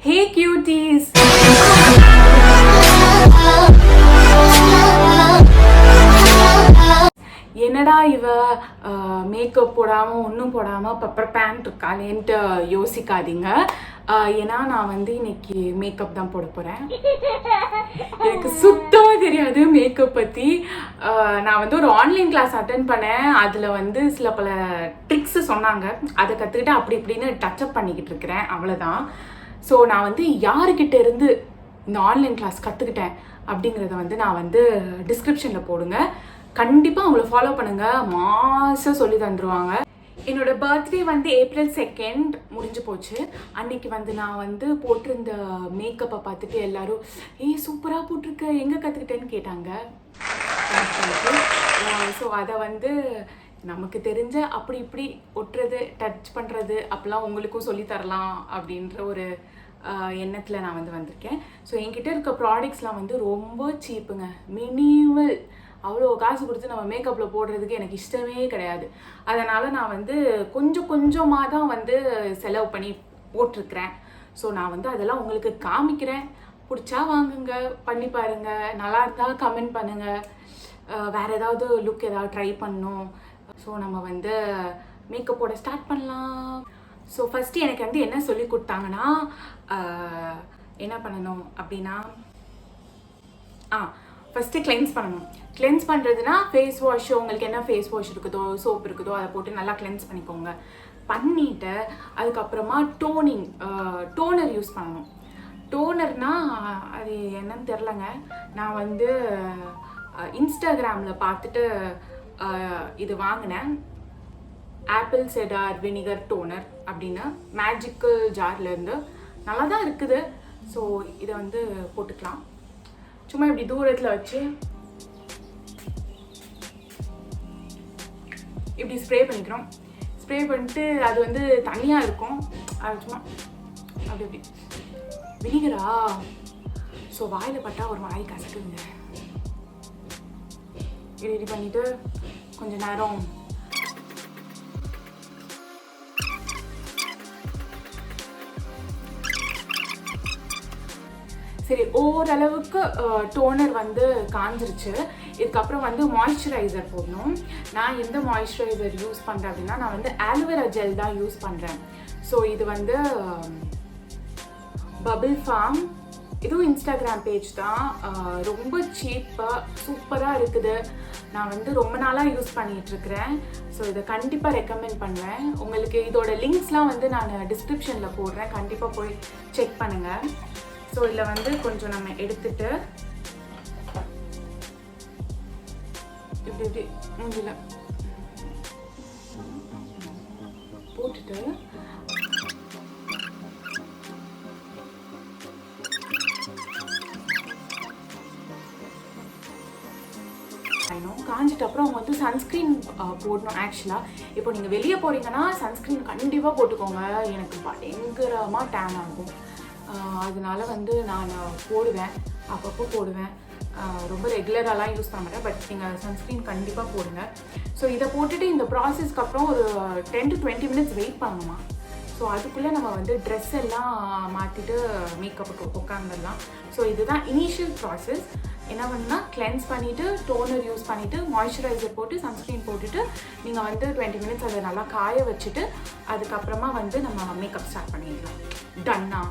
Hey cuties! என்னடா இவ makeup போடாமல் ஒன்றும் போடாமல் பெப்பர் பேண்ட் இருக்காளேன்ட்டு யோசிக்காதீங்க. ஏன்னா நான் வந்து இன்னைக்கு மேக்கப் தான் போட போகிறேன். எனக்கு சுத்தமாக தெரியாது மேக்கப் பற்றி. நான் வந்து ஒரு ஆன்லைன் கிளாஸ் அட்டென்ட் பண்ணேன். அதில் வந்து சில பல ட்ரிக்ஸு சொன்னாங்க. அதை கற்றுக்கிட்டு அப்படி இப்படின்னு டச்சப் பண்ணிக்கிட்டு இருக்கிறேன், அவ்வளோதான். ஸோ நான் வந்து யாருக்கிட்ட இருந்து இந்த ஆன்லைன் கிளாஸ் கற்றுக்கிட்டேன் அப்படிங்கிறத வந்து நான் வந்து டிஸ்கிரிப்ஷனில் போடுங்க. கண்டிப்பாக அவங்கள ஃபாலோ பண்ணுங்கள், மாசாக சொல்லி தந்துடுவாங்க. என்னோட பர்த்டே வந்து April 2 முடிஞ்சு போச்சு. அன்னைக்கு வந்து நான் வந்து போட்டிருந்த மேக்கப்பை பார்த்துட்டு எல்லாரும் சூப்பராக போட்டிருக்க, எங்கே கற்றுக்கிட்டேன்னு கேட்டாங்க. ஸோ அதை வந்து நமக்கு தெரிஞ்ச அப்படி இப்படி ஒட்டுறது, டச் பண்ணுறது அப்பெல்லாம் உங்களுக்கும் சொல்லித்தரலாம் அப்படின்ற ஒரு எண்ணத்தில் நான் வந்து வந்திருக்கேன். ஸோ என்கிட்ட இருக்க ப்ராடக்ட்ஸ்லாம் வந்து ரொம்ப சீப்புங்க, மினிமல். அவ்வளோ காசு கொடுத்து நம்ம மேக்கப்பில் போடுறதுக்கு எனக்கு இஷ்டமே கிடையாது. அதனால் நான் வந்து கொஞ்சமாக தான் வந்து செலவு பண்ணி போட்டிருக்கிறேன். ஸோ நான் வந்து அதெல்லாம் உங்களுக்கு காமிக்கிறேன். பிடிச்சா வாங்குங்க, பண்ணி பாருங்கள். நல்லா இருந்தால் கமெண்ட் பண்ணுங்கள். வேறு ஏதாவது லுக் ஏதாவது ட்ரை பண்ணணும். ஸோ நம்ம வந்து மேக்கப்போட ஸ்டார்ட் பண்ணலாம். ஸோ ஃபஸ்ட்டு எனக்கு வந்து என்ன சொல்லி கொடுத்தாங்கன்னா, என்ன பண்ணணும் அப்படின்னா, ஃபஸ்ட்டு கிளென்ஸ் பண்ணணும். கிளென்ஸ் பண்ணுறதுனா ஃபேஸ் வாஷ், உங்களுக்கு என்ன ஃபேஸ் வாஷ் இருக்குதோ, சோப் இருக்குதோ அதை போட்டு நல்லா கிளென்ஸ் பண்ணிக்கோங்க. பண்ணிவிட்டு அதுக்கப்புறமா டோனர் யூஸ் பண்ணணும். டோனர்னால் அது என்னன்னு தெரிலங்க. நான் வந்து இன்ஸ்டாகிராமில் பார்த்துட்டு இது வாங்கினேன். ஆப்பிள் செடார் வினிகர் டோனர் அப்படின்னு மேஜிக்கல் ஜார்லேருந்து. நல்லா தான் இருக்குது. ஸோ இதை வந்து போட்டுக்கலாம். சும்மா இப்படி தூரத்தில் வச்சு இப்படி ஸ்ப்ரே பண்ணிக்கிறோம். ஸ்ப்ரே பண்ணிட்டு அது வந்து தனியாக இருக்கும். அது சும்மா அப்படி அப்படி வினிகரா. ஸோ வாயில் பட்டால் ஒரு வாய் கசக்குங்க. ரெடி பண்ணிவிட்டு கொஞ்ச நேரம் சரி, ஓரளவுக்கு டோனர் வந்து காஞ்சிருச்சு. இதுக்கப்புறம் வந்து மாய்ஸ்சரைசர் போடணும். நான் எந்த மாய்ஸ்சரைசர் யூஸ் பண்ணுறேன் அப்படின்னா, நான் வந்து ஆலோவேரா ஜெல் தான் யூஸ் பண்ணுறேன். ஸோ இது வந்து பபிள் ஃபார்ம், இதுவும் இன்ஸ்டாகிராம் பேஜ் தான். ரொம்ப சீப்பாக சூப்பராக இருக்குது. நான் வந்து ரொம்ப நாளாக யூஸ் பண்ணிகிட்ருக்கிறேன். ஸோ இதை கண்டிப்பாக ரெக்கமெண்ட் பண்ணுவேன். உங்களுக்கு இதோட லிங்க்ஸ்லாம் வந்து நான் டிஸ்கிரிப்ஷனில் போடுறேன், கண்டிப்பாக போய் செக் பண்ணுங்கள். ஸோ இதில் வந்து கொஞ்சம் நம்ம எடுத்துட்டு இப்படி இப்படி மூஞ்சில போட்டுட்டு காஞ்சிட்டு அப்புறம் அவங்க வந்து சன்ஸ்க்ரீன் போடணும். ஆக்சுவலாக இப்போ நீங்கள் வெளியே போகிறீங்கன்னா சன்ஸ்க்ரீன் கண்டிப்பாக போட்டுக்கோங்க. எனக்கு பயங்கரமாக டேன் ஆகும். அதனால வந்து நான் போடுவேன், அப்பப்போ போடுவேன். ரொம்ப ரெகுலராலாம் யூஸ் பண்ண மாட்டேன். பட் நீங்கள் சன்ஸ்க்ரீன் கண்டிப்பாக போடுங்க. ஸோ இதை போட்டுட்டு இந்த ப்ராசஸ்க்கு அப்புறம் ஒரு 10 to 20 minutes வெயிட் பண்ணணுமா. ஸோ அதுக்குள்ளே நம்ம வந்து ட்ரெஸ் எல்லாம் மாற்றிட்டு மேக்கப்புக்கு உட்காந்துடலாம். ஸோ இதுதான் இனிஷியல் ப்ராசஸ். என்ன பண்ணால் கிளென்ஸ் பண்ணிவிட்டு டோனர் யூஸ் பண்ணிவிட்டு மாய்ஸ்சரைசர் போட்டு சன்ஸ்க்ரீன் போட்டுட்டு நீங்கள் வந்து 20 minutes அதை நல்லா காய வச்சுட்டு அதுக்கப்புறமா வந்து நம்ம மேக்கப் ஸ்டார்ட் பண்ணிடலாம். டன்னா.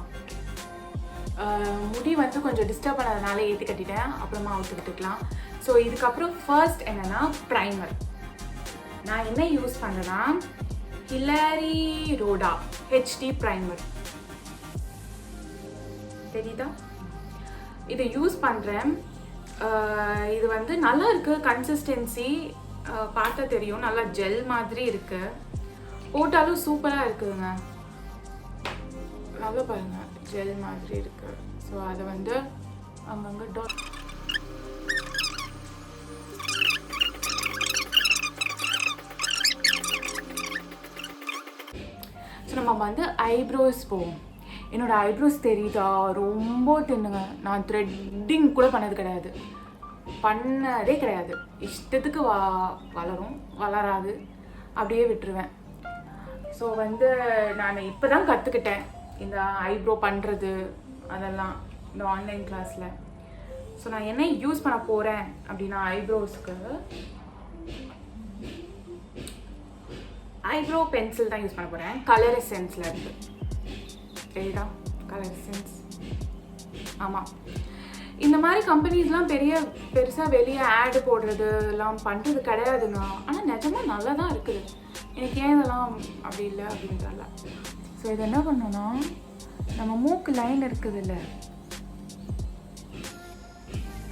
முடி வந்து கொஞ்சம் டிஸ்டர்ப் பண்ணதுனால ஏற்றி கட்டிட்டேன், அப்புறமா அவுத்து விட்டுக்கலாம். ஸோ இதுக்கப்புறம் ஃபர்ஸ்ட் என்னென்னா ப்ரைமர். நான் என்ன யூஸ் பண்ணுறேன்னா ஹிலாரி ரோடா HD ப்ரைமர். தெரியுதா? இதை யூஸ் பண்ணுறேன். இது வந்து நல்லா இருக்குது. கன்சிஸ்டன்சி பார்த்தா தெரியும், நல்லா ஜெல் மாதிரி இருக்குது. போட்டாலும் சூப்பராக இருக்குதுங்க. நல்லா பாருங்கள், ஜெல் மாதிரி இருக்குது. ஸோ அதை வந்து அங்கங்கே ஸோ நம்ம வந்து ஐப்ரோஸ் போவோம். என்னோடய ஐப்ரோஸ் தெரியுதா? ரொம்ப தின்னுங்க. நான் த்ரெட்டிங் கூட பண்ணதே கிடையாது. இஷ்டத்துக்கு வளரும், வளராது, அப்படியே விட்டுருவேன். ஸோ வந்து நான் இப்போ தான் கற்றுக்கிட்டேன். இந்த ஐப்ரோ பண்ணுறது அதெல்லாம் இந்த ஆன்லைன் கிளாஸில். ஸோ நான் என்ன யூஸ் பண்ண போகிறேன் அப்படின்னா ஐப்ரோஸ்க்கு ஐப்ரோ பென்சில் தான் யூஸ் பண்ண போகிறேன். கலர் எசன்ஸில் இருக்குது. சரிடா, கலர் எசன்ஸ். ஆமாம், இந்த மாதிரி கம்பெனிஸ்லாம் பெருசாக வெளியே ஆடு போடுறது எல்லாம் பண்ணுறது கிடையாதுங்க. ஆனால் நிஜமாக நல்லா தான் இருக்குது. எனக்கு ஏன் இதெல்லாம் அப்படி இல்லை அப்படின்றல. ஸோ இது என்ன பண்ணோன்னா, நம்ம மூக்கு லைன் இருக்குது இல்லை,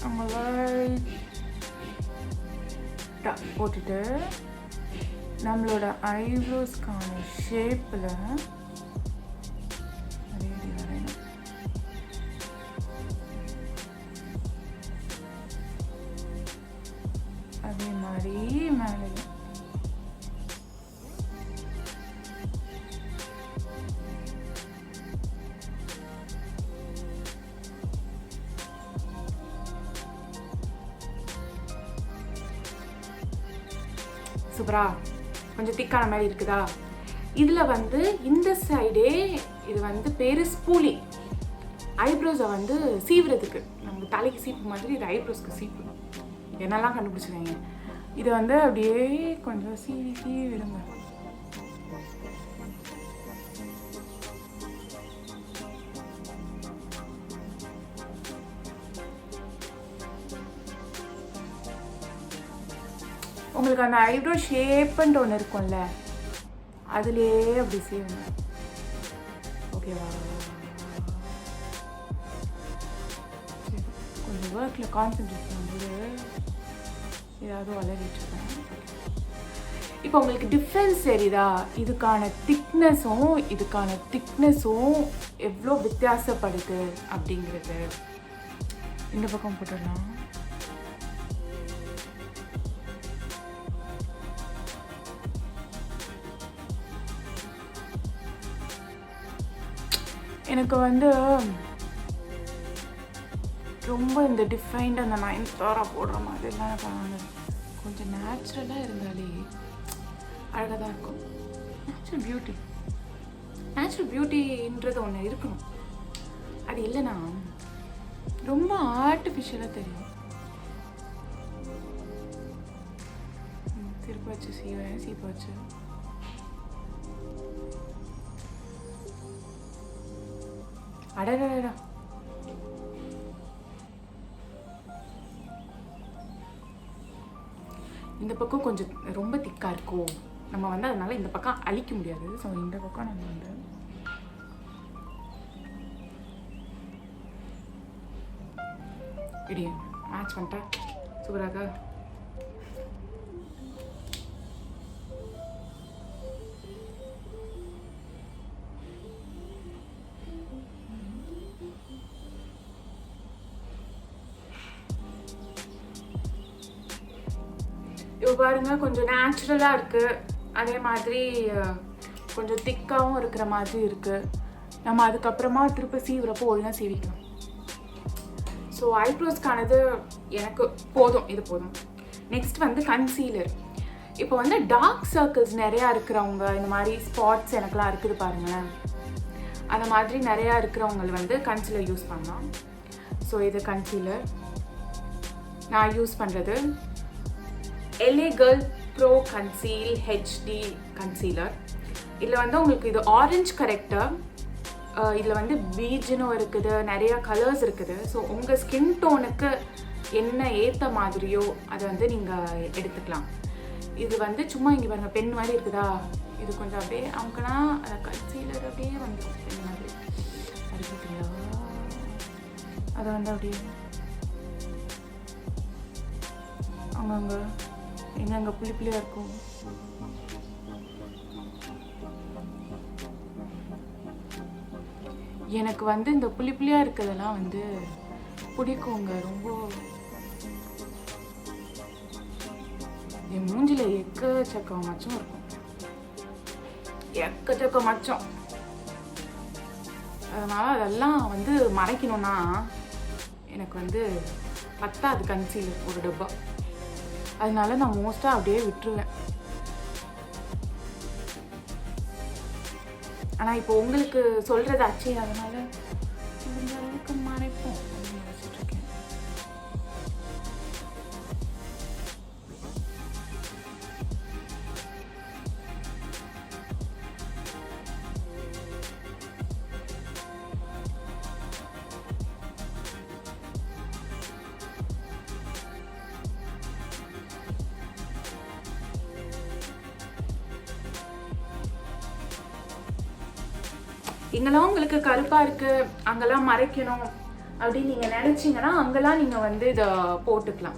அங்கே போட்டுட்டு நம்மளோட ஐப்ரோஸ்க்கான ஷேப்பில் வரையணும். அதே மாதிரி மேலே சூப்பரா கொஞ்சம் திக்கான மாதிரி இருக்குதா. இதில் வந்து இந்த சைடே இது வந்து பேர் ஸ்பூலி. ஐப்ரோஸை வந்து சீவுறதுக்கு, நம்ம தலைக்கு சீப்பு மாதிரி இது ஐப்ரோஸ்க்கு சீப்பு. என்னெல்லாம் கண்டுபிடிச்சிருக்காங்க. இதை வந்து அப்படியே கொஞ்சம் சீவி விடுங்க. உங்களுக்கு அந்த ஐப்ரோ ஷேப்புன்ட்டு ஒன்று இருக்கும்ல, அதுலேயே அப்படி செய்யுங்க. ஓகேவா? சரி, கொஞ்சம் ஒர்க்கில் கான்சென்ட்ரேட் பண்ணும்போது ஏதாவது வளரிட்டுருக்கேன். இப்போ உங்களுக்கு டிஃப்ரென்ஸ் தெரியுதா? இதுக்கான திக்னஸும் எவ்வளோ வித்தியாசப்படுது அப்படிங்கிறது. இந்த பக்கம் போட்டுடலாம். எனக்கு வந்து ரொம்ப இந்த டிஃபைன்ட் அந்த நயன்தாரா போடுற மாதிரிலாம் பண்ணாங்க. கொஞ்சம் நேச்சுரலாக இருந்தாலே அழகாக தான் இருக்கும். நேச்சுரல் பியூட்டின்றது ஒன்று இருக்கணும். அது இல்லைன்னா ரொம்ப ஆர்டிஃபிஷியலாக தெரியும். திருப்ப வச்சு சீப்பை வச்சு அடடா. இந்த பக்கம் கொஞ்சம் ரொம்ப திக்காக இருக்கும். நம்ம வந்து அதனால இந்த பக்கம் அழிக்க முடியாது. ஸோ இந்த பக்கம் நம்ம வந்து இப்படி மேட்ச் பண்ணிட்டேன். சூப்பராக. இப்போ பாருங்க, கொஞ்சம் நேச்சுரலாக இருக்குது. அதே மாதிரி கொஞ்சம் திக்காகவும் இருக்கிற மாதிரி இருக்குது. நம்ம அதுக்கப்புறமா திருப்பி சீவுறப்போ ஒழுங்காக சீவிக்கலாம். ஸோ ஐப்ரோஸ்க்கானது எனக்கு போதும், இது போதும். நெக்ஸ்ட் வந்து கன்சீலர். இப்போ வந்து டார்க் சர்க்கிள்ஸ் நிறையா இருக்கிறவங்க, இந்த மாதிரி ஸ்பாட்ஸ் எனக்குலாம் இருக்குது பாருங்களேன், அந்த மாதிரி நிறையா இருக்கிறவங்க வந்து கன்சீலர் யூஸ் பண்ணலாம். ஸோ இது கன்சீலர் நான் யூஸ் பண்ணுறது LA Girl Pro Conceal HD concealer. இதில் வந்து உங்களுக்கு இது ஆரஞ்ச் கரெக்டர். இதில் வந்து பீஜ்னும் இருக்குது, நிறைய கலர்ஸ் இருக்குது. ஸோ உங்கள் ஸ்கின் டோனுக்கு என்ன ஏற்ற மாதிரியோ அதை வந்து நீங்கள் எடுத்துக்கலாம். இது வந்து சும்மா இங்கே பாருங்கள், பென் மாதிரி இருக்குதா, இது கொஞ்சம் அப்படியே அமுக்குனா அந்த கன்சீலர் அப்படியே வந்துடும் பென் மாதிரி. அது பார்த்தீங்களா, அதை வந்து அப்படியே அங்கங்கே எங்கெங்கே புளியாக இருக்கும். எனக்கு வந்து இந்த புளியாக இருக்கிறதெல்லாம் வந்து பிடிக்குங்க ரொம்ப. என் மூஞ்சில எக்கச்சக்க மச்சம் இருக்கும், எக்கச்சக்க மச்சம். அதனால அதெல்லாம் வந்து மறைக்கணும்னா எனக்கு வந்து பத்தாது கன்சீலர் ஒரு டப்பா. அதனால நான் மோஸ்ட்டாக அப்படியே விட்டுருவேன். ஆனால் இப்போ உங்களுக்கு சொல்கிறது ஆச்சு, அதனால் முடிஞ்ச அளவுக்கு மறைப்போம் அப்படின்னு யோசிச்சுட்ருக்கேன். இங்கெல்லாம் உங்களுக்கு கருப்பாக இருக்குது, அங்கெல்லாம் மறைக்கணும் அப்படின்னு நீங்கள் நினச்சிங்கன்னா அங்கெல்லாம் நீங்கள் வந்து இதை போட்டுக்கலாம்.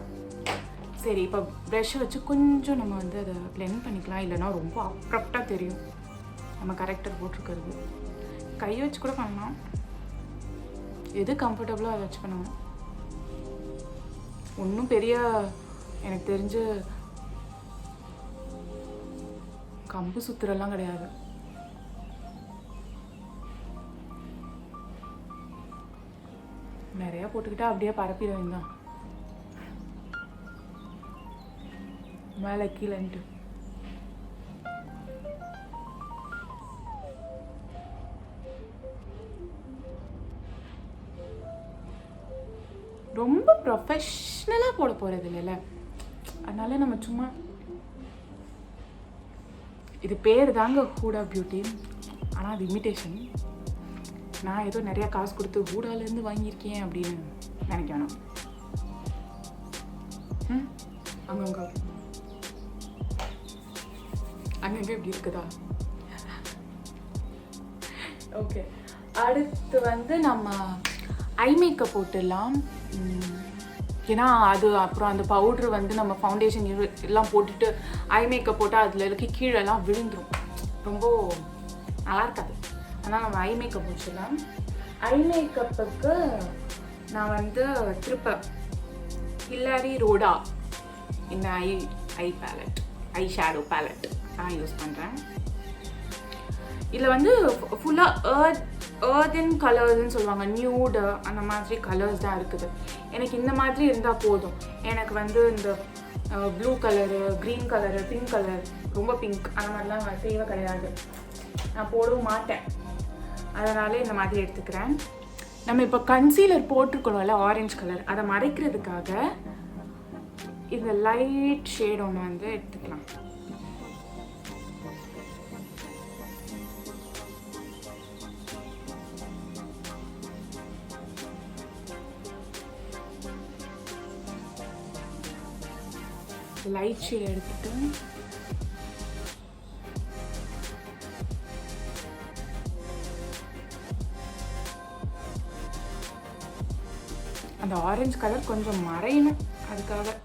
சரி, இப்போ ப்ரெஷ்ஷை வச்சு கொஞ்சம் நம்ம வந்து அதை பிளெண்ட் பண்ணிக்கலாம், இல்லைன்னா ரொம்ப அப்ரப்டாக தெரியும் நம்ம கரெக்டர் போட்டிருக்கிறது. கை வச்சு கூட பண்ணலாம், எது கம்ஃபர்டபுளோ அதை வச்சு பண்ணுவோம். ஒன்றும் பெரிய எனக்கு தெரிஞ்சு கம்பு சுத்துறெல்லாம் கிடையாது. நிறையா போட்டுக்கிட்டா அப்படியே பரப்பிடுவேன் தான் மேலே கீழேன்ட்டு. ரொம்ப ப்ரொஃபஷ்னலாக போட போகிறது இல்லைல்ல, அதனால நம்ம சும்மா இது பேர் தாங்க ஹூடா பியூட்டி, ஆனால் அது இமிட்டேஷன். நான் ஏதோ நிறையா காசு கொடுத்து ஹூடாலேருந்து வாங்கியிருக்கேன் அப்படின்னு நினைக்க வேணாம். அங்கங்க அங்கங்கே இப்படி இருக்குதா? ஓகே, அடுத்து வந்து நம்ம ஐ மேக்கப் போட்டுடலாம். ஏன்னா அது அப்புறம் அந்த பவுட்ரு வந்து நம்ம ஃபவுண்டேஷன் எல்லாம் போட்டுட்டு ஐ மேக்கப் போட்டால் அதில் இருக்க கீழெல்லாம் விழுந்துடும், ரொம்ப நல்லா இருக்காது. ஆனால் நம்ம ஐ மேக்கப் முடிச்சிடலாம். ஐ மேக்கப்புக்கு நான் வந்து திருப்ப ஹில்லாரி ரோடா இந்த ஐ பேலட், ஐ ஷேடோ பேலட் நான் யூஸ் பண்ணுறேன். இதில் வந்து ஃபுல்லாக ஏர்தன் கலர்ஸ்ன்னு சொல்லுவாங்க, நியூடு அந்த மாதிரி கலர்ஸ் தான் இருக்குது. எனக்கு இந்த மாதிரி இருந்தால் போதும். எனக்கு வந்து இந்த blue colour, green colour, pink colour, ரொம்ப பிங்க் அந்த மாதிரிலாம் தேவை கிடையாது, நான் போடவும் மாட்டேன். அதனால் இந்த மாதிரி எடுத்துக்கிறேன். நம்ம இப்போ கன்சீலர் போட்டிருக்கணும்ல ஆரஞ்சு கலர், அதை மறைக்கிறதுக்காக இந்த லைட் ஷேட் ஒன்று வந்து எடுத்துக்கலாம். லைட் ஷேட் எடுத்துட்டு அந்த ஆரஞ்சு கலர் கொஞ்சம் மறையணும், அதுக்காக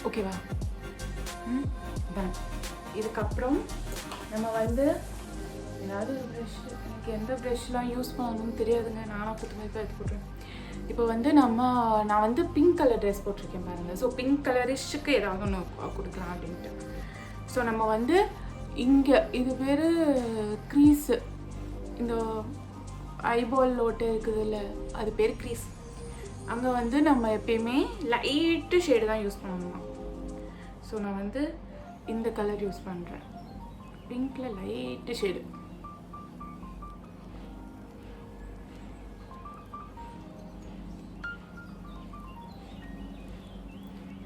ஓகேவா? இதுக்கப்புறம் நம்ம வந்து ஏதாவது ஒரு ப்ரெஷ், எனக்கு எந்த ப்ரெஷ்லாம் யூஸ் பண்ணணும்னு தெரியாதுங்க, நானாக புத்து மாதிரி எடுத்து போட்டுருவேன். இப்போ வந்து நான் வந்து பிங்க் கலர் ட்ரெஸ் போட்டிருக்கேன் பாருங்கள். ஸோ பிங்க் கலரிஷுக்கு ஏதாவது ஒன்று கொடுக்கலாம் அப்படின்ட்டு. ஸோ நம்ம வந்து இங்கே இது பேர் க்ரீஸு, இந்த ஐபால் லோட்டு இருக்குது இல்லை, அது பேர் க்ரீஸ். அங்கே வந்து நம்ம எப்பயுமே லைட்டு ஷேடு தான் யூஸ் பண்ணணுமா. ஸோ நான் வந்து இந்த கலர் யூஸ் பண்ணுறேன், பிங்க்கில் லைட்டு ஷேடு.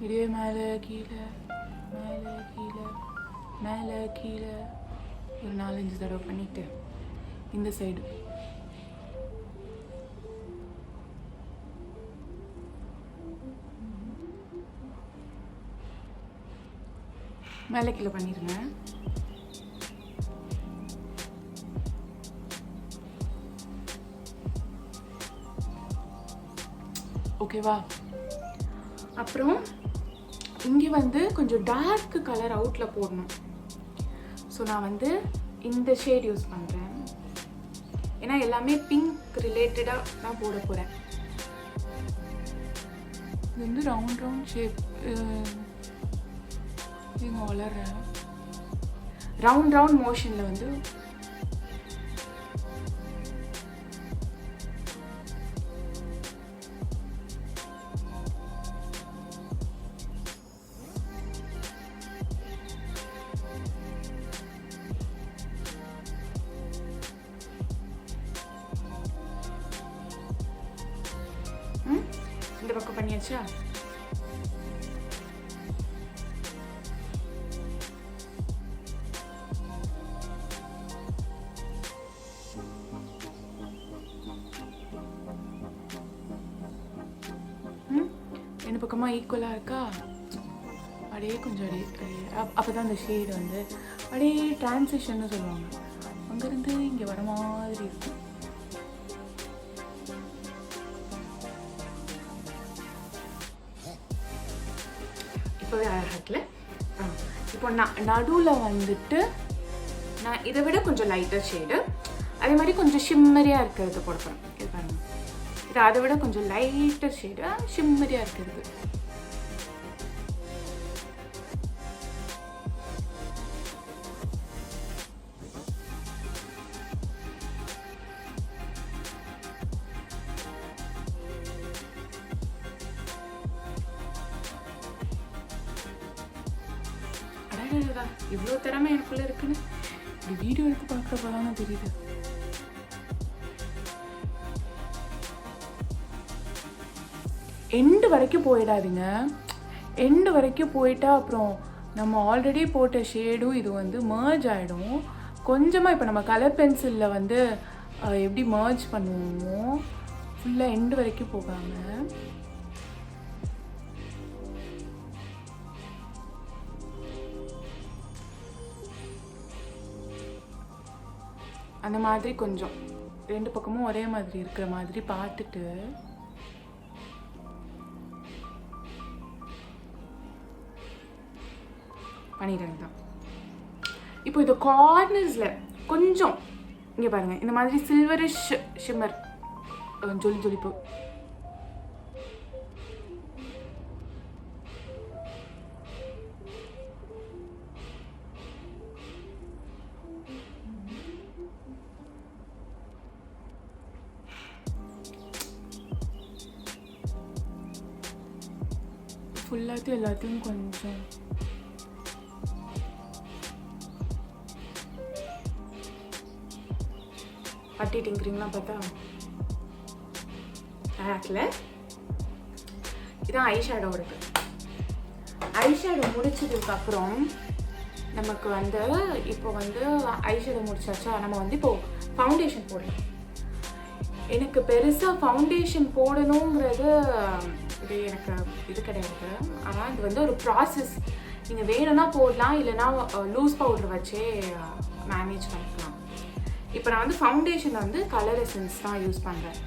இதே மேலே கீழே மேலே கீழே மேலே கீழே ஒரு 4-5 தடவை பண்ணிவிட்டு இந்த சைடு மேலே கீழே பண்ணிடுங்க. ஓகேவா? அப்புறம் இங்கே வந்து கொஞ்சம் டார்க் கலர் அவுட்டில் போடணும். ஸோ நான் வந்து இந்த ஷேட் யூஸ் பண்ணுறேன், ஏன்னா எல்லாமே பிங்க் ரிலேட்டடாக தான் போட போகிறேன். இது வந்து ரவுண்ட் ஷேப். இங்கே வளர்றேன் ரவுண்ட் மோஷனில் வந்து இந்த பக்கம் பண்ணியாச்சா? ரெண்டு பக்கமாக ஈக்குவலாக இருக்கா? அப்படியே கொஞ்சம் அப்போ தான் அந்த ஷேடு வந்து அப்படியே டிரான்சிஷன்னு சொல்லுவாங்க, அங்கேருந்து இங்கே வர மாதிரி இருக்கும். இப்போவே அழகாகல. இப்போ நடுவில் வந்துட்டு நான் இதை விட கொஞ்சம் லைட்டர் ஷேடு, அதே மாதிரி கொஞ்சம் ஷிம்மரியாக இருக்கிறது போட போகிறேன். இது பாருங்கள், இது அதை விட கொஞ்சம் லைட்டர் ஷேடு ஷிம்மரியாக இருக்கிறது. இவ்வளோ திறமை எனக்குள்ள இருக்குன்னு இந்த வீடியோ எடுத்து பார்க்குறப்பதானே தெரியுது. எண்டு வரைக்கும் போயிடாதீங்க. எண்டு வரைக்கும் போயிட்டா அப்புறம் நம்ம ஆல்ரெடி போட்ட ஷேடும் இது வந்து மர்ஜ் ஆகிடும். கொஞ்சமாக இப்போ நம்ம கலர் பென்சிலில் வந்து எப்படி மர்ஜ் பண்ணுவோமோ ஃபுல்லாக எண்டு வரைக்கும் போகாமல் அந்த மாதிரி கொஞ்சம் ரெண்டு பக்கமும் ஒரே மாதிரி இருக்கிற மாதிரி பார்த்துட்டு பண்ணிடுறது தான். இப்போ இது கார்னர்ஸில் கொஞ்சம் இங்கே பாருங்கள், இந்த மாதிரி சில்வரிஷ் ஷிம்மர் ஜொலிப்பு ஃபுல்லாத்தையும் எல்லாத்தையும் கொஞ்சம் பட்டிட்டிங்கிறீங்களா பார்த்தா ஆக்ல. இதான் ஐஷேடோ இருக்கு. ஐஷேடோ முடிச்சதுக்கப்புறம் நமக்கு வந்து இப்போ வந்து ஐஷேடோ முடிச்சாச்சா, நம்ம வந்து இப்போ ஃபவுண்டேஷன் போடலாம். எனக்கு பெருசாக ஃபவுண்டேஷன் போடணுங்கிறது இது எனக்கு இது கிடையாது. ஆனால் இது வந்து ஒரு ப்ராசஸ். நீங்கள் வேணும்னா போடலாம், இல்லைனா லூஸ் பவுடர் வச்சே மேனேஜ் பண்ணிக்கலாம். இப்போ நான் வந்து ஃபவுண்டேஷன் வந்து கலர் எசன்ஸ் தான் யூஸ் பண்ணுறேன்.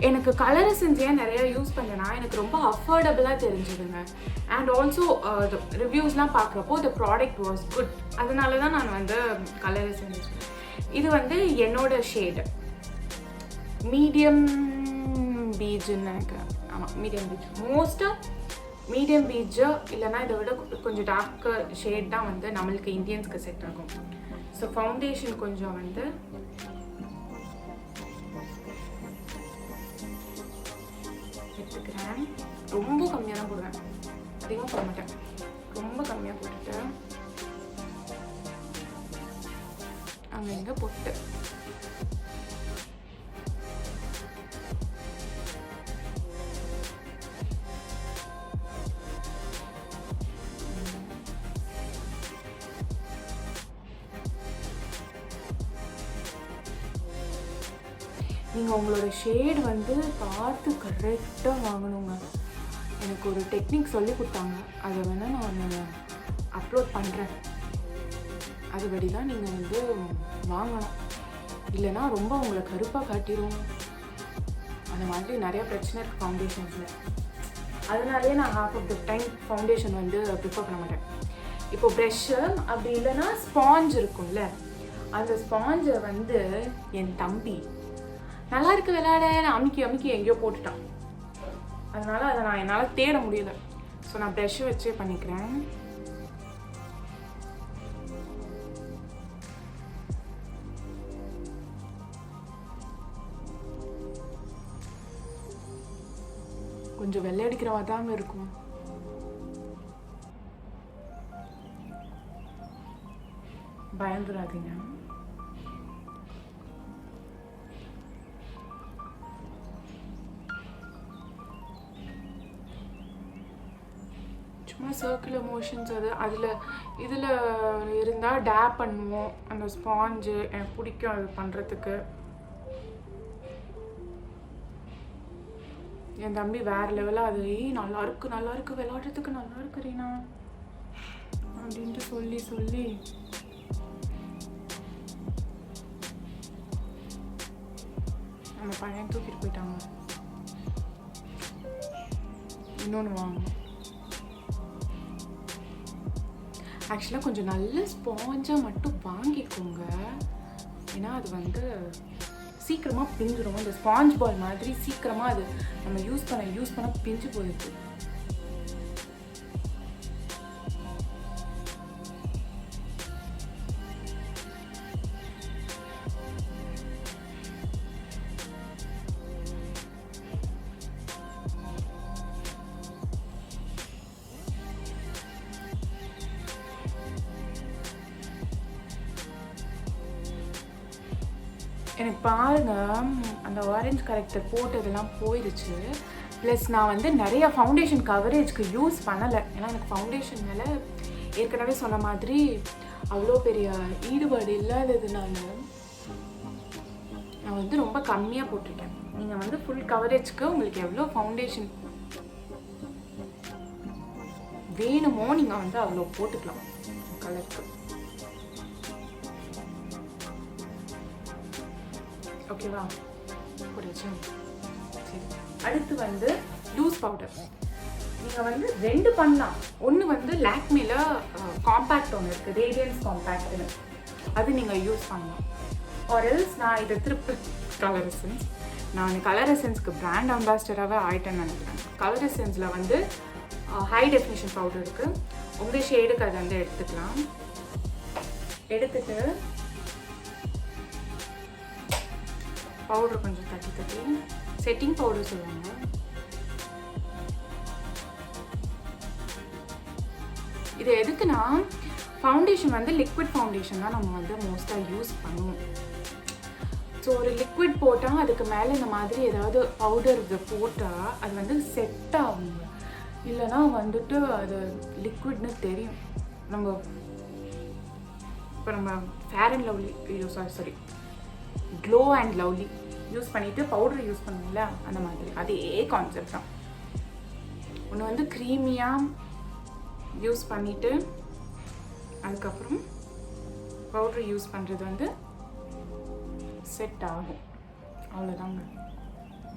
எனக்கு கலர் எசன்ஸ் ஏன் நிறையா யூஸ் பண்ணேன்னா எனக்கு ரொம்ப அஃபோர்டபுளாக தெரிஞ்சுதுங்க. அண்ட் ஆல்சோ ரிவ்யூஸ்லாம் பார்க்குறப்போ த ப்ராடக்ட் வாஸ் குட். அதனால தான் நான் வந்து கலர் எசன்ஸ் யூஸ் பண்ணேன். இது வந்து என்னோட ஷேடு மீடியம் பீஜுன்னு நினைக்கிறேன். ஆமாம், மீடியம் பீச். மோஸ்ட்டாக மீடியம் பீஜு இல்லைனா இதை விட கொஞ்சம் டார்க்கர் ஷேட் தான் வந்து நம்மளுக்கு இந்தியன்ஸ்க்கு செட் ஆகும். ஸோ ஃபவுண்டேஷன் கொஞ்சம் வந்து எடுத்துக்கிறேன். ரொம்ப கம்மியாக தான் போடுவேன், அதிகமாக போட மாட்டேன். ரொம்ப கம்மியாக போட்டுட்டு அங்கே இங்கே போட்டு நீங்கள் உங்களோட ஷேட் வந்து பார்த்து கரெக்டாக வாங்கணுங்க. எனக்கு ஒரு டெக்னிக் சொல்லி கொடுத்தாங்க, அதை வேணால் நான் அப்லோட் பண்ணுறேன். அதுபடி தான் நீங்கள் வந்து வாங்கணும், இல்லைன்னா ரொம்ப உங்களை கருப்பாக காட்டிடும். அந்த மாதிரி நிறைய பிரச்சனை இருக்குது ஃபவுண்டேஷன்ஸில். அதனாலே நான் half of the time foundation வந்து ப்ரிஃபர் பண்ண மாட்டேன். இப்போ ப்ரெஷ்ஷு அப்படி இல்லைன்னா ஸ்பாஞ்ச் இருக்கும்ல, அந்த ஸ்பாஞ்சை வந்து என் தம்பி நல்லா இருக்கு விளையாட அமுக்கி எங்கேயோ போட்டுட்டான். அதனால் அதை நான் என்னால் தேட முடியல. ஸோ நான் ப்ரஷ் வச்சே பண்ணிக்கிறேன். கொஞ்சம் வெள்ளை அடிக்கிறவா தான் இருக்கும். பயந்துடாதீங்க. சும்மா சர்க்குலர் மோஷன்ஸ் இதில் இருந்தால் டேப் பண்ணுவோம். அந்த ஸ்பாஞ்சு எனக்கு பிடிக்கும் அது பண்ணுறதுக்கு. என் தம்பி வேறு லெவலாக அது நல்லா இருக்கு விளையாடுறதுக்கு நல்லா இருக்கு ரீனா அப்படின்ட்டு சொல்லி நம்ம பையன் தூக்கிட்டு போயிட்டாங்க. இன்னொன்று வாங்க. ஆக்சுவலாக கொஞ்சம் நல்ல ஸ்பாஞ்சாக மட்டும் வாங்கிக்கோங்க. ஏன்னா அது வந்து சீக்கிரமாக பிஞ்சிடும். இந்த ஸ்பாஞ்ச் பால் மாதிரி சீக்கிரமாக அது நம்ம யூஸ் பண்ண பிஞ்சு போயிடுது. எனக்கு பாருங்க அந்த ஆரஞ்சு கரெக்டர் போட்டதெல்லாம் போயிடுச்சு. ப்ளஸ் நான் வந்து நிறைய ஃபவுண்டேஷன் கவரேஜ்க்கு யூஸ் பண்ணலை. ஏன்னா எனக்கு ஃபவுண்டேஷன் மேலே ஏற்கனவே சொன்ன மாதிரி அவ்வளோ பெரிய ஈடுபாடு இல்லாததுனால நான் வந்து ரொம்ப கம்மியாக போட்டிருக்கேன். நீங்கள் வந்து ஃபுல் கவரேஜ்க்கு உங்களுக்கு எவ்வளோ ஃபவுண்டேஷன் வேணுமோ நீங்கள் வந்து அவ்வளோ போட்டுக்கலாம் கலருக்கு. ஓகேவா? புரியுது. சரி, அடுத்து வந்து லூஸ் பவுடர். நீங்கள் வந்து 2 பண்ணலாம். ஒன்று வந்து லாக்மேல காம்பேக்ட் ஒன்று இருக்குது, ரேடியன்ஸ் காம்பேக்ட்னு. அது நீங்கள் யூஸ் பண்ணலாம். ஆர்எல்ஸ் நான் இதை திருப்பி கலர் எசன்ஸ். நான் கலர் எசன்ஸ்க்கு பிராண்ட் அம்பாசிடராகவே ஆகிட்டேன்னு நினைக்கிறேன். கலர் எசன்ஸில் வந்து ஹை டெஃபினிஷன் பவுடர் இருக்குது. உங்கள் ஷேடுக்கு அதை வந்து எடுத்துக்கலாம். எடுத்துட்டு பவுடர் கொஞ்சம் தட்டி செட்டிங் பவுடர் சொல்லுவாங்க. இது எதுக்குன்னா ஃபவுண்டேஷன் வந்து லிக்விட் ஃபவுண்டேஷன் தான் நம்ம வந்து மோஸ்ட்டாக யூஸ் பண்ணுவோம். ஸோ ஒரு லிக்விட் போட்டால் அதுக்கு மேலே இந்த மாதிரி ஏதாவது பவுடர் இது போட்டால் அது வந்து செட் ஆகுங்க. இல்லைனா வந்துட்டு அது லிக்விட்னு தெரியும். இப்போ நம்ம Fair and Lovely sorry Glow and Lovely use பண்ணிவிட்டு பவுடர் யூஸ் பண்ணுவோம்ல, அந்த மாதிரி அதே கான்செப்ட் தான். ஒன்று வந்து க்ரீமியாக யூஸ் பண்ணிவிட்டு அதுக்கப்புறம் பவுடர் யூஸ் பண்ணுறது வந்து செட் ஆகும். அவ்வளோதாங்க,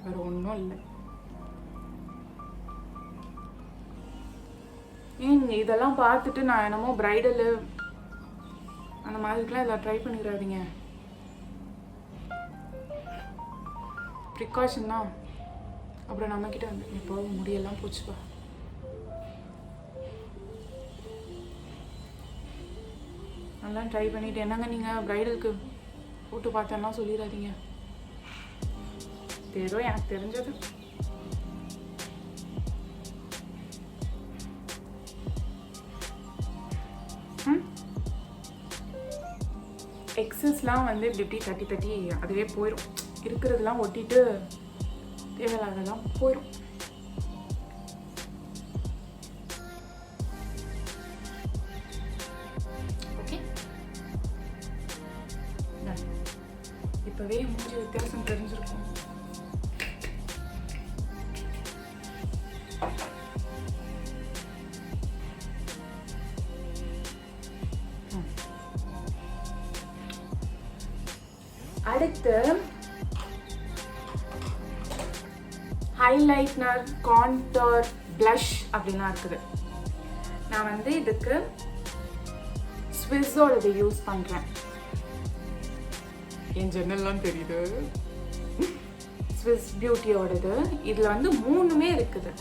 வேறு ஒன்றும் இல்லை. ஏங்க இதெல்லாம் பார்த்துட்டு நான் என்னமோ ப்ரைடலு அந்த மாதிரிக்கெலாம் இதில் ட்ரை பண்ணிடாதீங்க. ப்ரிகாஷன் தான். அப்புறம் நம்மக்கிட்ட வந்து இப்போ முடியெல்லாம் போச்சுப்பா. நல்லா ட்ரை பண்ணிவிட்டு என்னங்க நீங்கள் ப்ரைடலுக்கு போட்டு பார்த்தேன்னா சொல்லிடாதீங்க. ஏதோ எனக்கு தெரிஞ்சது. எக்ஸஸ்லாம் வந்து இப்படி தட்டி அதுவே போயிடும். இருக்கிறதுலாம் ஒட்டிட்டு தேவையில்லாதெல்லாம் போயிடும். ஓகே, இப்போவே மூஞ்சி வித்தியாசம் தெரிஞ்சிருக்கும். அடுத்து ஹைலைட்னர், கான்டோர், ப்ளஷ் அப்படிலாம் இருக்குது. நான் வந்து இதுக்கு ஸ்விஸ்ஸோட இதை யூஸ் பண்ணுறேன். என் ஜன்னல்லாம் தெரியுது. ஸ்விஸ் பியூட்டியோடது. இதில் வந்து 3மே இருக்குது.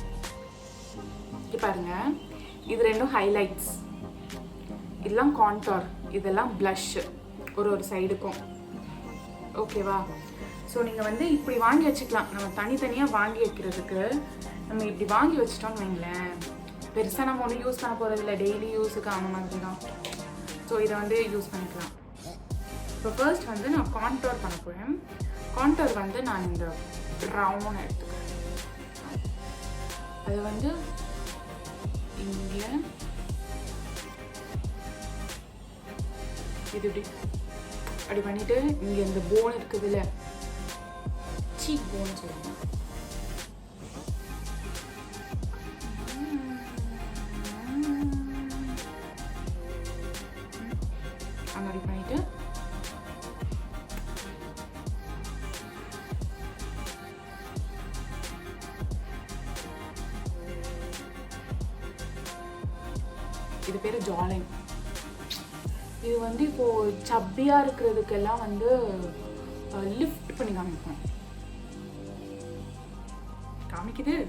இங்கே பாருங்க, இது 2 ஹைலைட்ஸ், இதெல்லாம் கான்டோர், இதெல்லாம் ப்ளஷ் ஒரு சைடுக்கும். ஓகேவா? ஸோ நீங்கள் வந்து இப்படி வாங்கி வச்சுக்கலாம். நம்ம தனித்தனியாக வாங்கி வைக்கிறதுக்கு நம்ம இப்படி வாங்கி வச்சிட்டோம்னு வைங்களேன், பெருசாக நம்ம ஒன்றும் யூஸ் பண்ண போகிறதில்ல, டெய்லி யூஸுக்கு அந்த மாதிரி தான். ஸோ இதை வந்து யூஸ் பண்ணிக்கலாம். இப்போ ஃபர்ஸ்ட் வந்து நான் கான்டோர் பண்ண போகிறேன். கான்டோர் வந்து நான் இந்த ப்ரௌன் எடுத்துக்கிறேன். அது வந்து இங்கே இது அப்படி பண்ணிட்டு இங்கே இந்த போன் இருக்குதுல்ல, சீக் போன் சொல்லுவாங்க, அப்படி பண்ணிட்டு இது பேர் ஜாலைன். இது வந்து இப்போது சப்பியாக இருக்கிறதுக்கெல்லாம் வந்து லிஃப்ட் பண்ணி காமிக்கும். காமிக்கும்.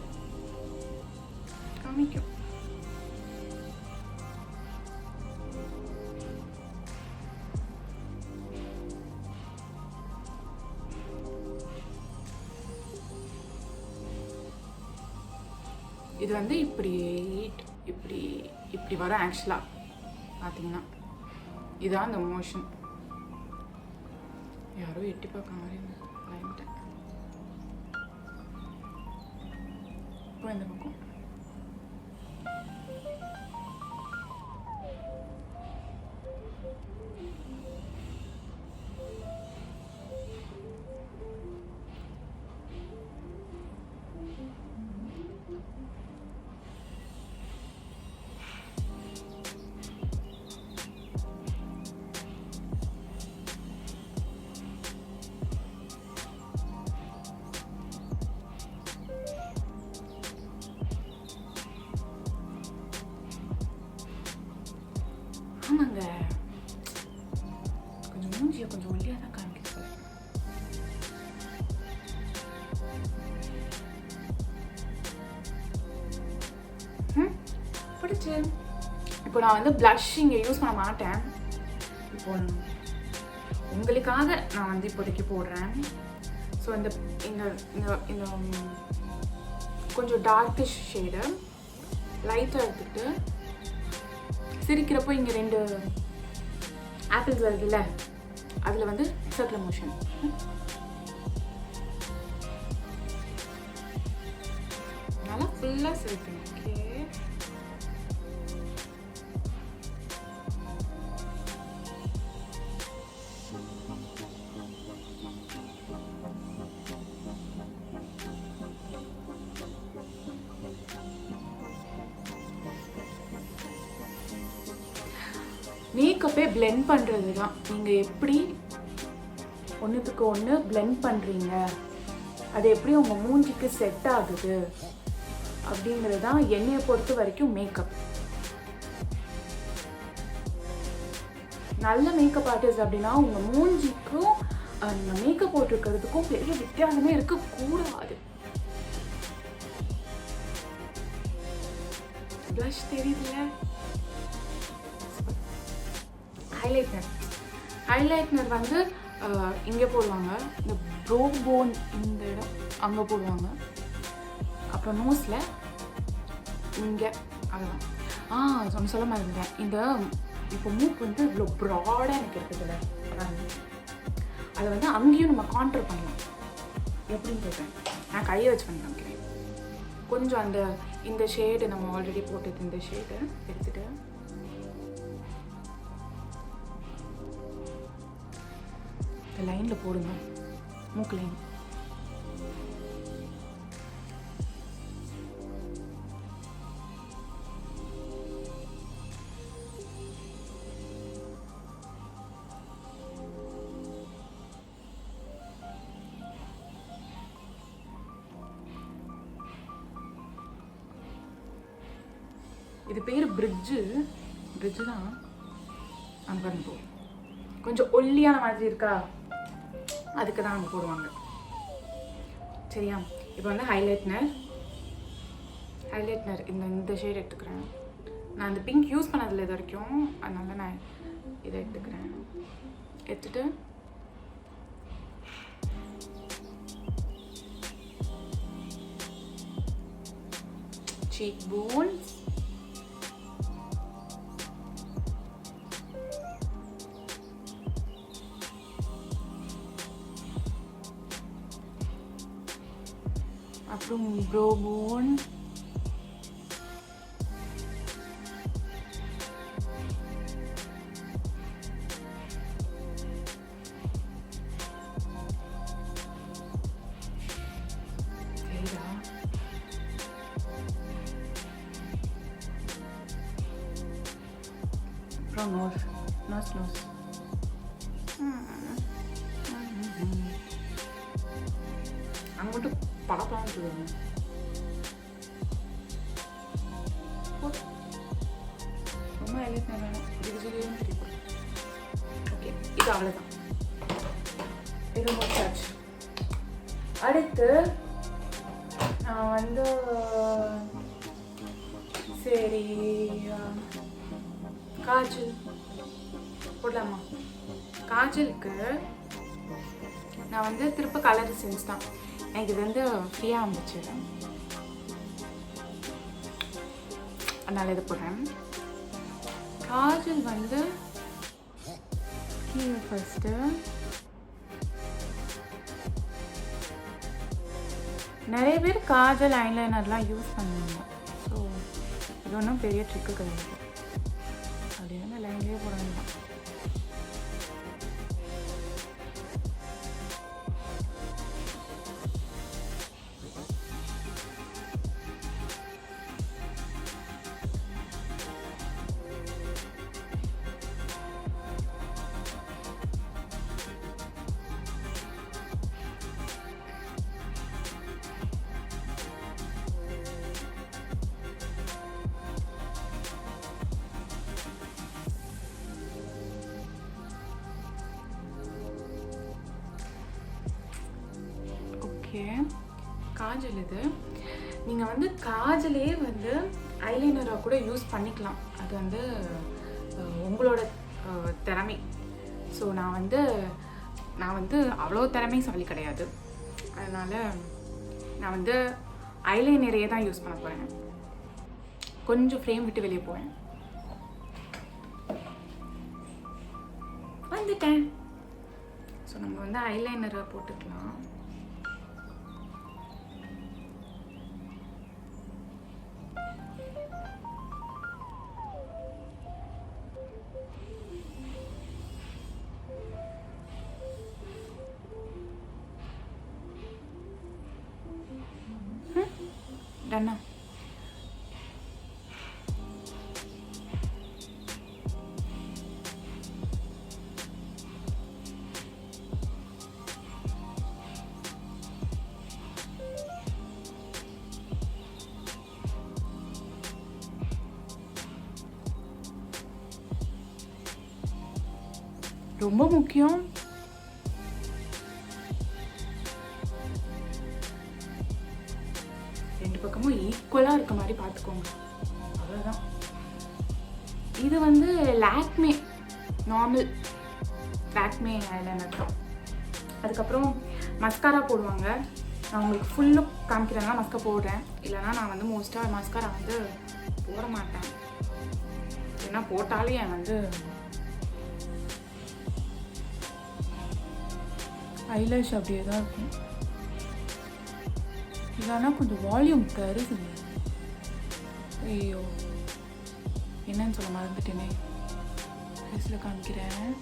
இது வந்து இப்படி வரும். ஆக்சுவலாக பார்த்தீங்கன்னா இதான் இந்த மோஷன். யாரோ எட்டி பார்க்க மாதிரி பயந்துட்டேன். இப்போ இந்த பக்கம் ஆமாங்க, கொஞ்சம் மூஞ்சியை கொஞ்சம் ஒல்லியாக தான் காமிக்கிறது. பிடிச்சு. இப்போ நான் வந்து ப்ளஷ் இங்கே யூஸ் பண்ண மாட்டேன். இப்போ உங்களுக்காக நான் வந்து இப்போதைக்கு போடுறேன். ஸோ இந்த இந்த இந்த கொஞ்சம் டார்க்கிஷ் ஷேடு லைட்டாக எடுத்துக்கிட்டு சிரிக்கிறப்போ இங்கே 2 ஆப்பிள்ஸ் வருதுல்ல, அதில் வந்து சர்க்குலர் மோஷன். நல்லா ஃபுல்லாக சிரிப்பேன். ஓகே, மேக்கப்பே பிளெண்ட் பண்ணுறது தான். நீங்கள் எப்படி ஒன்றுத்துக்கு ஒன்று பிளெண்ட் பண்ணுறீங்க, அது எப்படி உங்கள் மூஞ்சிக்கு செட் ஆகுது அப்படிங்கிறது தான் என்னையை பொறுத்த வரைக்கும் மேக்கப். நல்ல மேக்கப் ஆர்டிஸ்ட் அப்படின்னா உங்கள் மூஞ்சிக்கும் நீங்கள் மேக்கப் போட்டிருக்கிறதுக்கும் பெரிய வித்தியாசமே இருக்கக்கூடாது. ப்ளஷ் தெரியுதுல்ல, ஹைலைட்னர் வந்து இங்கே போடுவாங்க, இந்த ப்ரோ போன் இந்த இடம் அங்கே போடுவாங்க. அப்புறம் நோஸில் இங்கே அதுதான் சொல்ல மாதிரி இருந்தேன். இந்த இப்போ மூக்கு வந்து இவ்வளோ ப்ராடாக எனக்கு இருக்குதுல்ல, அதை வந்து அங்கேயும் நம்ம கான்ட்ரோல் பண்ணலாம். எப்படின்னு கேட்பேன், நான் கையை வச்சு பண்ணி காமிக்கிறேன். கொஞ்சம் இந்த ஷேடு நம்ம ஆல்ரெடி போட்டது, இந்த ஷேடு எடுத்துகிட்டு லைனில் போடுங்க, மூக்கு லைன். இது பேர் பிரிட்ஜு தான். அங்கே போ கொஞ்சம் ஒல்லியான மாதிரி இருக்கா, அதுக்கு தான் அங்கே போடுவாங்க. சரியா? இப்போ வந்து ஹைலைட்னர் இந்த ஷேட் எடுத்துக்கிறேன். நான் அந்த பிங்க் யூஸ் பண்ணதில்லை இது வரைக்கும், அதனால நான் இதை எடுத்துக்கிறேன். எடுத்துட்டு cheek bones, அப்புறம் ப்ரோ போன், அப்புறம் நோஸ் அங்கே மட்டும் படப்பலாம் சொல்லுவாங்க. ரொம்ப ஹைலைட் வேணும், இதுன்னு தெரியும். ஓகே, இது அவ்வளோதான். இது முடிச்சாச்சு. அடுத்து நான் வந்து சரி காஜல் போடலாமா? காஜலுக்கு நான் வந்து திருப்ப கலர் எசன்ஸ் தான். எனக்கு இது வந்து ஃப்ரீயாக வந்துச்சு, அதனால் இது போடுறேன். காஜல் வந்து கீழே ஃபஸ்ட்டு நிறைய பேர் காஜல் ஐலைனர்லாம் யூஸ் பண்ணுவாங்க. ஸோ இது ஒன்றும் பெரிய ட்ரிக்கு கிடையாது, அப்படியே லைன்லேயே போட வேண்டாம். காஜல் இது நீங்கள் வந்து காஜலே வந்து ஐலைனராக கூட யூஸ் பண்ணிக்கலாம், அது வந்து உங்களோட திறமை. ஸோ நான் வந்து அவ்வளோ திறமைசாலி கிடையாது, அதனால் நான் வந்து ஐலைனரையே தான் யூஸ் பண்ண போகிறேன். கொஞ்சம் ஃப்ரேம் விட்டு வெளியே போவேன். வந்துட்டேன். ஸோ நம்ம வந்து ஐலைனரை போட்டுக்கலாம். டன்னா ரொம்ப முக்கியம். ரெண்டு பக்கமும் ஈக்குவலாக இருக்க மாதிரி பார்த்துக்கோங்க, அவ்வளோதான். இது வந்து லாக்மே நார்மல் லாக்மே ஐலைனர் தான். அதுக்கப்புறம் மஸ்காரா போடுவாங்க. நான் உங்களுக்கு ஃபுல்லும் காமிக்கிறேன்னா மஸ்கா போடுறேன், இல்லைனா நான் வந்து மோஸ்ட்டாக மஸ்காரா வந்து போட மாட்டேன். ஏன்னா போட்டாலே என் வந்து ஐலேஷ் அப்படியே தான் இருக்கும். இல்லைன்னா கொஞ்சம் வால்யூம் தருதுங்க. ஐயோ, என்னன்னு சொல்ல மறந்துட்டேனே. ஃபேஸில் காமிக்கிறேன்.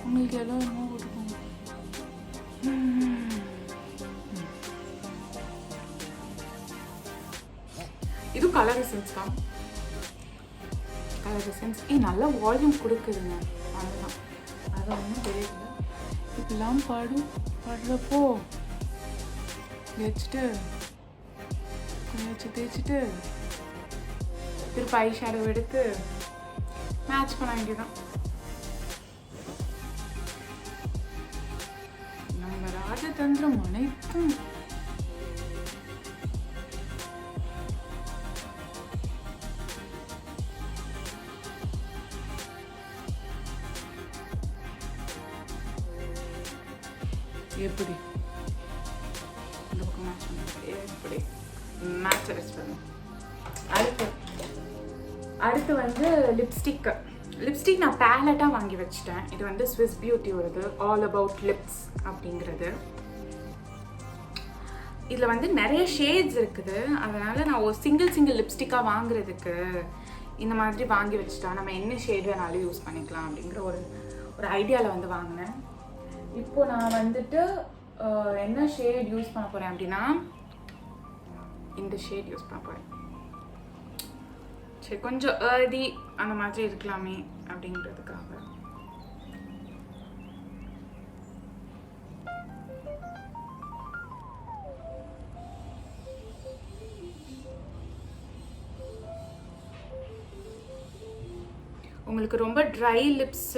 உங்களுக்கு எல்லாம் என்ன கொடுக்கும். இது கலர் எசன்ஸ் தான். கலர் எசன்ஸ் நல்ல வால்யூம் கொடுக்குதுங்க, அதுதான். அது ஒன்றும் தெரியல. இப்பெல்லாம் பாடுறப்போ வச்சுட்டு தேய்ச்சிட்டு திருப்பி ஐ ஷேடோ எடுத்து மேட்ச் பண்ண வேண்டியதான். நம்ம ராஜதந்திரம் அனைத்தும் எப்படி இந்த பக்கம் மேட்ச் பண்ண எப்படி மேட்ச் அரெஸ்ட் பண்ணும். அடுத்து வந்து லிப்ஸ்டிக் நான் பேலட்டாக வாங்கி வச்சுட்டேன். இது வந்து ஸ்விஸ் பியூட்டி வருது, ஆல் அபவுட் லிப்ஸ் அப்படிங்கிறது. இதில் வந்து நிறைய ஷேட்ஸ் இருக்குது, அதனால் நான் ஒரு சிங்கிள் லிப்ஸ்டிக்காக வாங்குறதுக்கு இந்த மாதிரி வாங்கி வச்சுட்டா நம்ம என்ன ஷேட் வேணாலும் யூஸ் பண்ணிக்கலாம் அப்படிங்கிற ஒரு ஐடியாவில் வந்து வாங்கினேன். இப்போ நான் வந்துட்டு என்ன ஷேட் யூஸ் பண்ண போகிறேன் அப்படின்னா இந்த ஷேட் யூஸ் பண்ண போகிறேன். சரி, கொஞ்சம் ஏர்தி அந்த மாதிரி இருக்கலாமே அப்படிங்கிறதுக்காக. உங்களுக்கு ரொம்ப ட்ரை லிப்ஸ்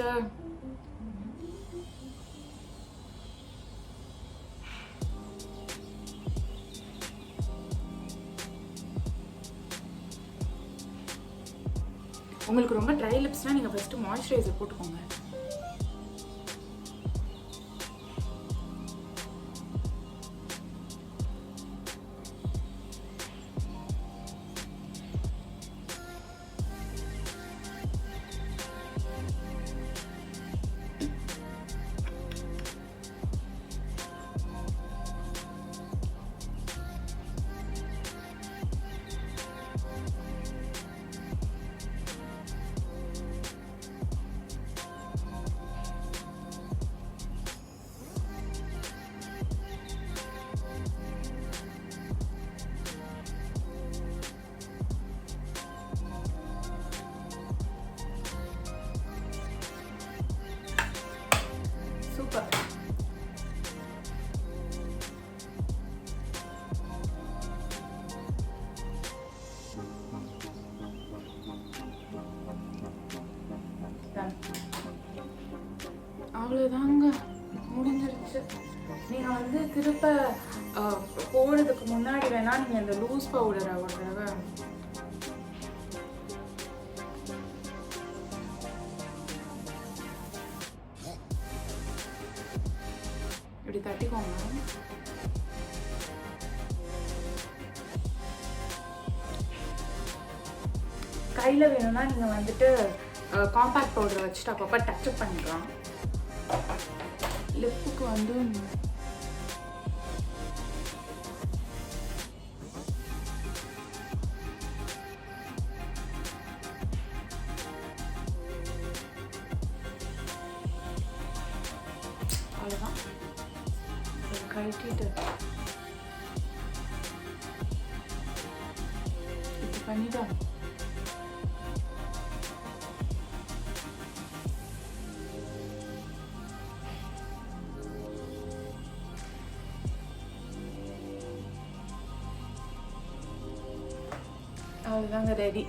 நீங்கள் ஃபஸ்ட்டு மாய்ஸ்சரைசர் போட்டுக்கோங்க. சூப்பர். அவ்வளோதாங்க, முடிஞ்சிருச்சு. நீங்கள் வந்து திருப்ப போடுறதுக்கு முன்னாடி வேணா நீங்கள் இந்த லூஸ் பவுடரை ஒரு தடவை இப்படி தட்டிக்கோங்க. கையில் வேணும்னா நீங்கள் வந்துட்டு காம்பேக்ட் பவுடரை வச்சுட்டு அப்பப்போ டச்சப் பண்ணிக்கலாம். லிப்புக்கு வந்து அவ்வளோதான், கழட்டிட்டு இப்படி பண்ணிட்டோம். அவ்வளோதாங்க, ரெடி.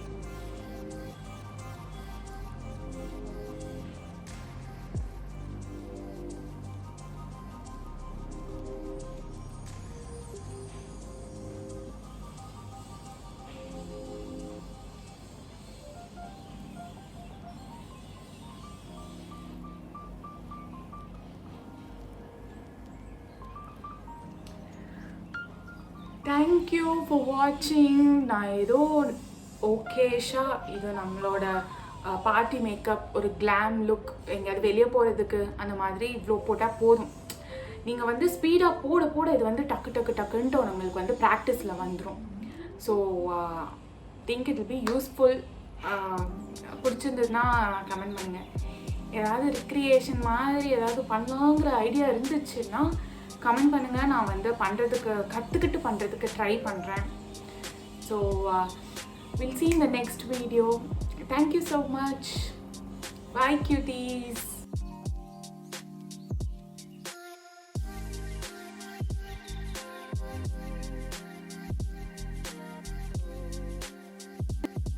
தேங்க்யூ ஃபார் வாட்சிங். நான் ஏதோ ஓகேஷாக இது நம்மளோட பார்ட்டி மேக்கப், ஒரு கிளாம் லுக், எங்கேயாவது வெளியே போகிறதுக்கு அந்த மாதிரி இவ்வளோ போட்டால் போதும். நீங்கள் வந்து ஸ்பீடாக போட போட இது வந்து டக்குன்ட்டு நம்மளுக்கு வந்து ப்ராக்டிஸில் வந்துடும். So think it will be useful. பிடிச்சிருந்ததுன்னா கமெண்ட் பண்ணுங்கள். ஏதாவது ரிக்ரியேஷன் மாதிரி ஏதாவது பண்ணலாங்கிற ஐடியா இருந்துச்சுன்னா கமெண்ட் பண்ணுங்கள். நான் வந்து கற்றுக்கிட்டு பண்ணுறதுக்கு ட்ரை பண்ணுறேன். So we'll see in the next video. Thank you so much. Bye cuties.